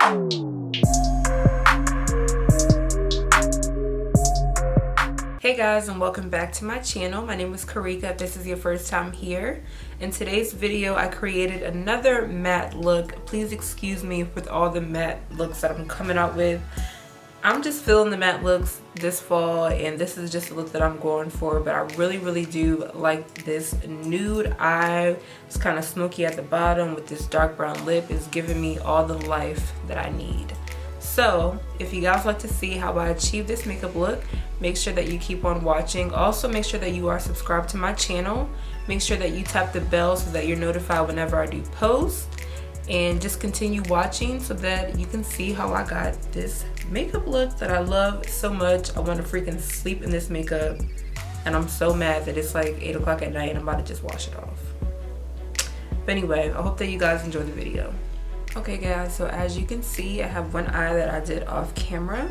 Hey guys, and welcome back to my channel. My name is Karika if this is your first time here. In today's video I created another matte look. Please excuse me with all the matte looks that I'm coming out with. I'm just feeling the matte looks this fall, and this is just a look that I'm going for, but I really do like this nude eye. It's kind of smoky at the bottom with this dark brown lip. Is giving me all the life that I need. So if you guys like to see how I achieve this makeup look, make sure that you keep on watching. Also make sure that you are subscribed to my channel. Make sure that you tap the bell so that you're notified whenever I do post. And just continue watching so that you can see how I got this makeup look that I love so much. I want to freaking sleep in this makeup, and I'm so mad that it's like 8 o'clock at night and I'm about to just wash it off. But anyway, I hope that you guys enjoy the video. Okay guys, so as you can see, I have one eye that I did off camera.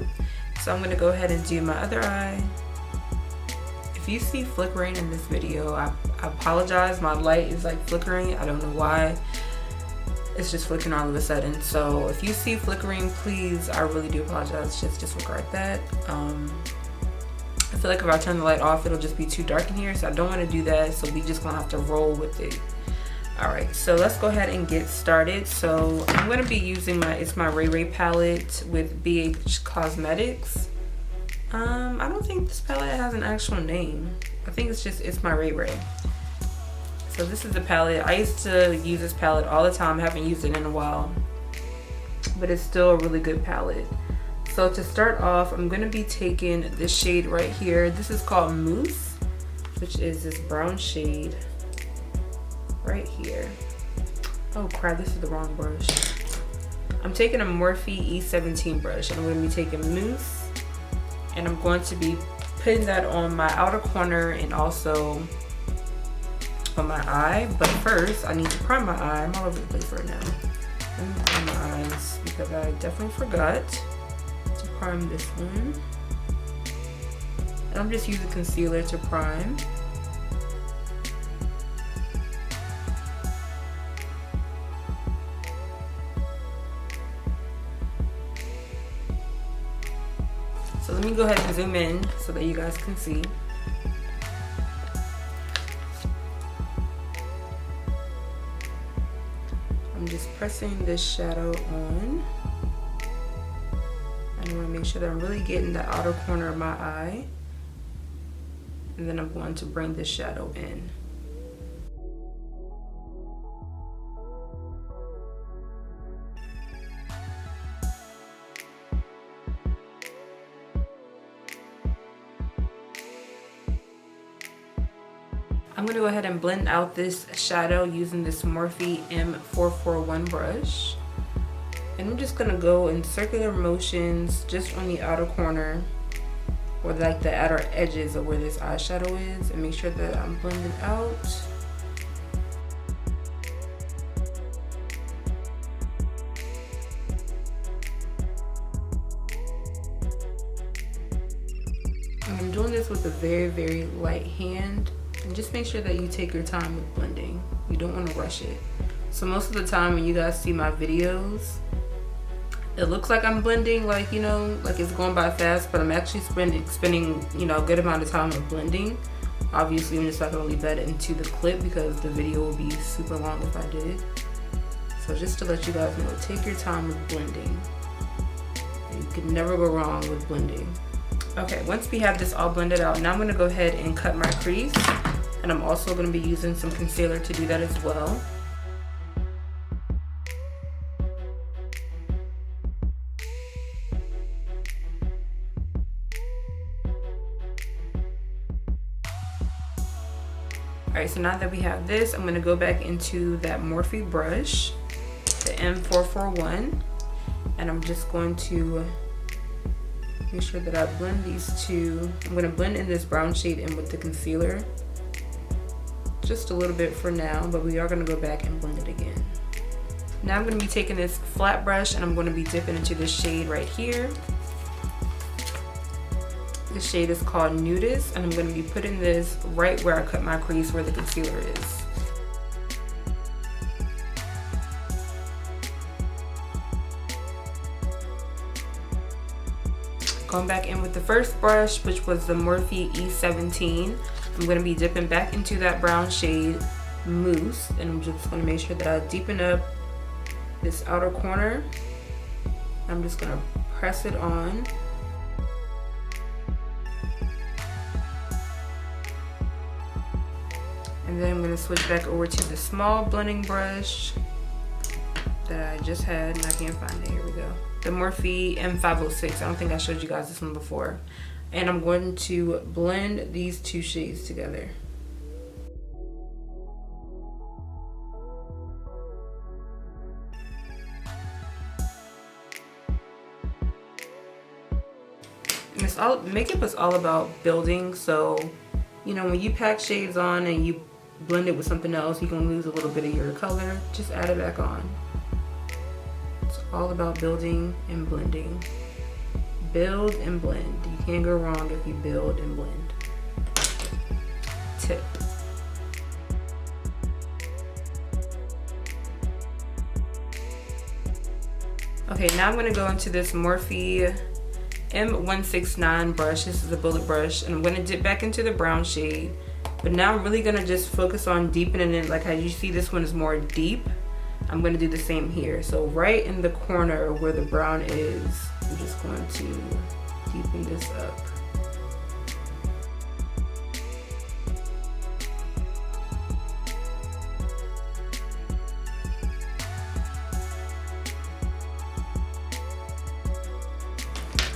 So I'm going to go ahead and do my other eye. If you see flickering in this video, I apologize. My light is like flickering. I don't know why. It's just flickering all of a sudden. So if you see flickering, please, I really do apologize. Just disregard that. I feel like if I turn the light off, it'll just be too dark in here. So I don't want to do that. So we just gonna have to roll with it. Alright, so let's go ahead and get started. So I'm going to be using my Ray Ray palette with BH Cosmetics. I don't think this palette has an actual name. I think it's my Ray Ray. So this is the palette. I used to use this palette all the time. I haven't used it in a while, but it's still a really good palette. So to start off, I'm going to be taking this shade right here. This is called Mousse, which is this brown shade right here. Oh crap, this is the wrong brush. I'm taking a Morphe E17 brush, and I'm going to be taking Mousse, and I'm going to be putting that on my outer corner and also on my eye. But first I need to prime my eye. I'm all over the place right now. Let me prime my eyes because I definitely forgot to prime this one, and I'm just using concealer to prime. So let me go ahead and zoom in so that you guys can see. I'm just pressing this shadow on. I want to make sure that I'm really getting the outer corner of my eye. And then I'm going to bring this shadow in. I'm going to go ahead and blend out this shadow using this Morphe M441 brush. And I'm just going to go in circular motions just on the outer corner, or like the outer edges of where this eyeshadow is, and make sure that I'm blending out. And I'm doing this with a very light hand. And just make sure that you take your time with blending. You don't want to rush it. So most of the time when you guys see my videos, it looks like I'm blending, like, you know, like it's going by fast, but I'm actually spending, you know, a good amount of time with blending. Obviously, I'm just not going to leave that into the clip because the video will be super long if I did. So just to let you guys know, take your time with blending. You can never go wrong with blending. Okay, once we have this all blended out, now I'm going to go ahead and cut my crease. And I'm also going to be using some concealer to do that as well. Alright, so now that we have this, I'm going to go back into that Morphe brush, the M441, and I'm just going to make sure that I blend these two. I'm going to blend in this brown shade in with the concealer. Just a little bit for now, but we are going to go back and blend it again. Now I'm going to be taking this flat brush and I'm going to be dipping into this shade right here. This shade is called Nude, and I'm going to be putting this right where I cut my crease where the concealer is. Going back in with the first brush, which was the Morphe E17. I'm going to be dipping back into that brown shade, Mousse, and I'm just going to make sure that I deepen up this outer corner. I'm just going to press it on. And then I'm going to switch back over to the small blending brush that I just had, and I can't find it. Here we go. The Morphe M506. I don't think I showed you guys this one before. And I'm going to blend these two shades together. And it's all, makeup is all about building, so you know, when you pack shades on and you blend it with something else, you're gonna lose a little bit of your color. Just add it back on. It's all about building and blending. Build and blend. You can't go wrong if you build and blend. Tip. Okay, now I'm gonna go into this Morphe M169 brush. This is a bullet brush, and I'm gonna dip back into the brown shade. But now I'm really gonna just focus on deepening it. Like how you see this one is more deep, I'm gonna do the same here. So right in the corner where the brown is, I'm just going to deepen this up.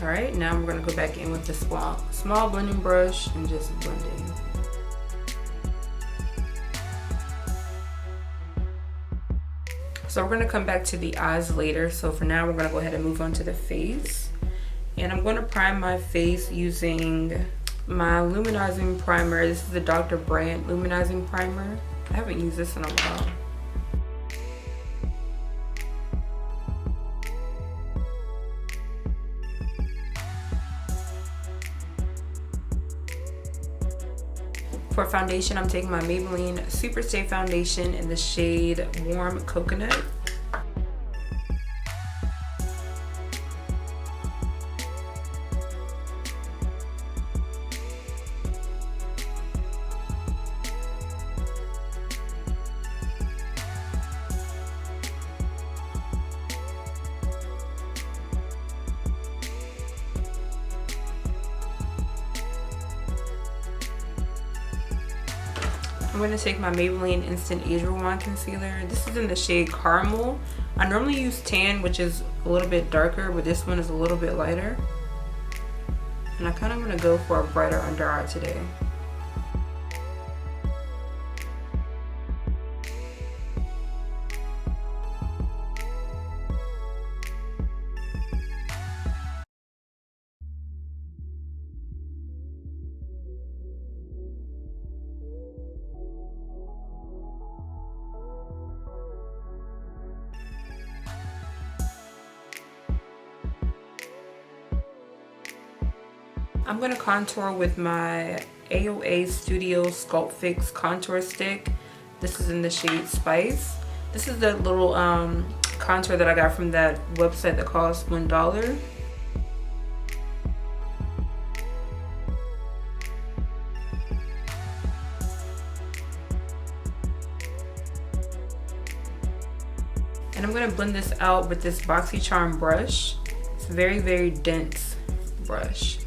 All right, now we're gonna go back in with the small blending brush and just blending. So we're gonna come back to the eyes later. So for now, we're gonna go ahead and move on to the face. And I'm gonna prime my face using my luminizing primer. This is the Dr. Brandt luminizing primer. I haven't used this in a while. For foundation, I'm taking my Maybelline Super Stay Foundation in the shade Warm Coconut. I'm going to take my Maybelline Instant Age Rewind Concealer. This is in the shade Caramel. I normally use tan, which is a little bit darker, but this one is a little bit lighter. And I kind of want to go for a brighter under eye today. I'm going to contour with my AOA Studio Sculpt Fix Contour Stick. This is in the shade Spice. This is the little contour that I got from that website that costs $1. And I'm going to blend this out with this BoxyCharm brush. It's a very, very dense brush.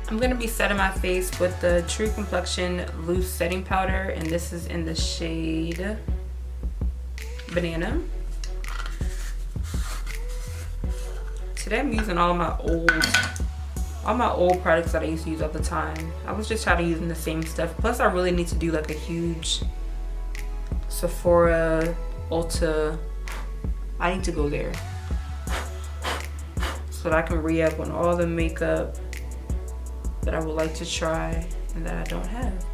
I'm going to be setting my face with the True Complexion Loose Setting Powder, and this is in the shade Banana. Today I'm using all my old products that I used to use all the time. I was just tired of using the same stuff. Plus I really need to do like a huge Sephora, Ulta. I need to go there. so that I can re-up on all the makeup that I would like to try and that I don't have.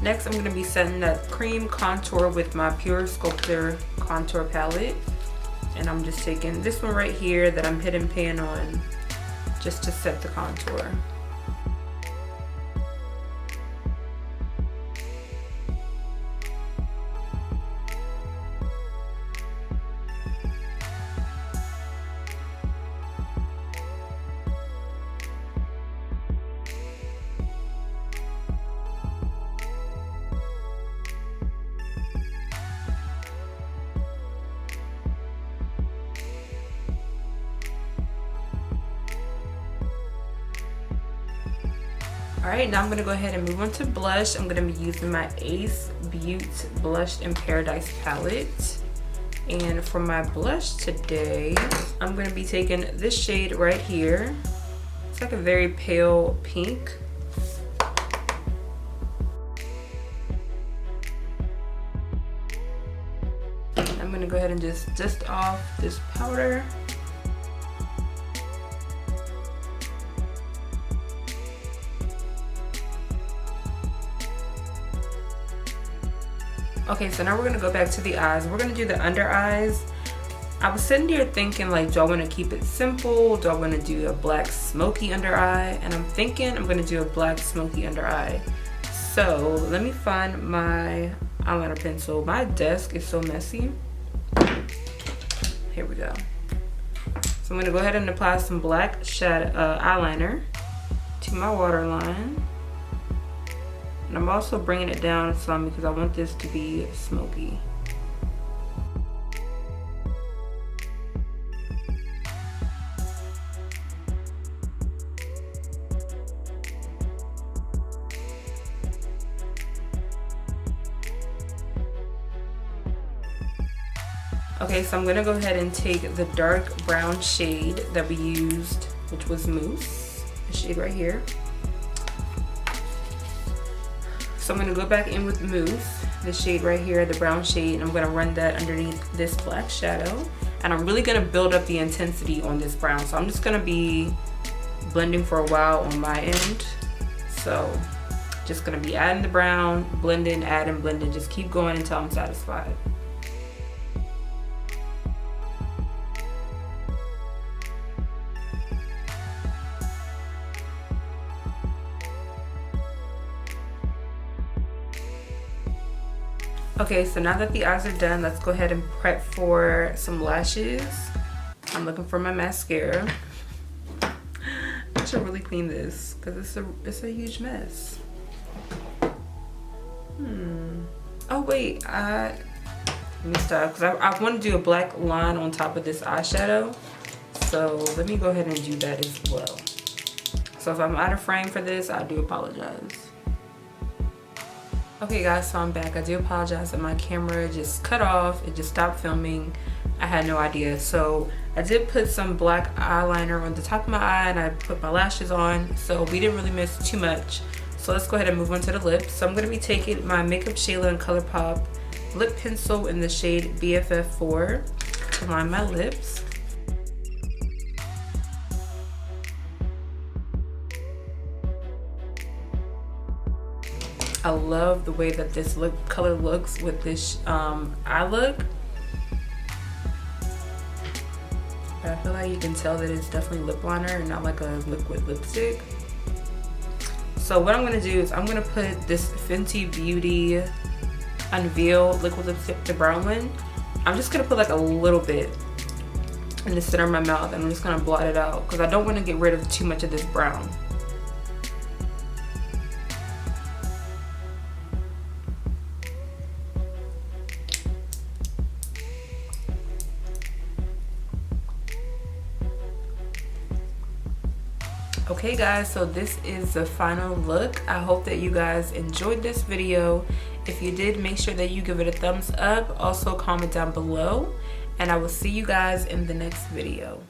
Next, I'm going to be setting that cream contour with my Pure Sculptor contour palette. And I'm just taking this one right here that I'm hidden pan on just to set the contour. Alright, now I'm going to go ahead and move on to blush. I'm going to be using my Ace Beauty Blush in Paradise palette. And for my blush today, I'm going to be taking this shade right here. It's like a very pale pink. I'm going to go ahead and just dust off this powder. Okay, so now we're gonna go back to the eyes. We're gonna do the under eyes. I was sitting here thinking, like, do I wanna keep it simple? Do I wanna do a black smoky under eye? And I'm thinking I'm gonna do a black smoky under eye. So let me find my eyeliner pencil. My desk is so messy. Here we go. So I'm gonna go ahead and apply some black eyeliner to my waterline. And I'm also bringing it down some because I want this to be smoky. Okay, so I'm gonna go ahead and take the dark brown shade that we used, which was Mousse, the shade right here. So I'm gonna go back in with Mousse, the shade right here, the brown shade, and I'm gonna run that underneath this black shadow. And I'm really gonna build up the intensity on this brown. So I'm just gonna be blending for a while on my end. So just gonna be adding the brown, blending, adding, blending, just keep going until I'm satisfied. Okay, so now that the eyes are done, let's go ahead and prep for some lashes. I'm looking for my mascara. I should really clean this because it's a huge mess. Oh wait, let me stop because I want to do a black line on top of this eyeshadow. So let me go ahead and do that as well. So if I'm out of frame for this, I do apologize. Okay guys, so I'm back. I do apologize that my camera just cut off. It just stopped filming. I had no idea. So I did put some black eyeliner on the top of my eye and I put my lashes on. So we didn't really miss too much. So let's go ahead and move on to the lips. So I'm going to be taking my Makeup Shayla and ColourPop lip pencil in the shade BFF4 to line my lips. I love the way that this color looks with this eye look. But I feel like you can tell that it's definitely lip liner and not like a liquid lipstick. So what I'm going to do is I'm going to put this Fenty Beauty Unveil liquid lipstick, the brown one. I'm just going to put like a little bit in the center of my mouth and I'm just going to blot it out because I don't want to get rid of too much of this brown. Okay guys, so this is the final look. I hope that you guys enjoyed this video. If you did, make sure that you give it a thumbs up. Also comment down below and I will see you guys in the next video.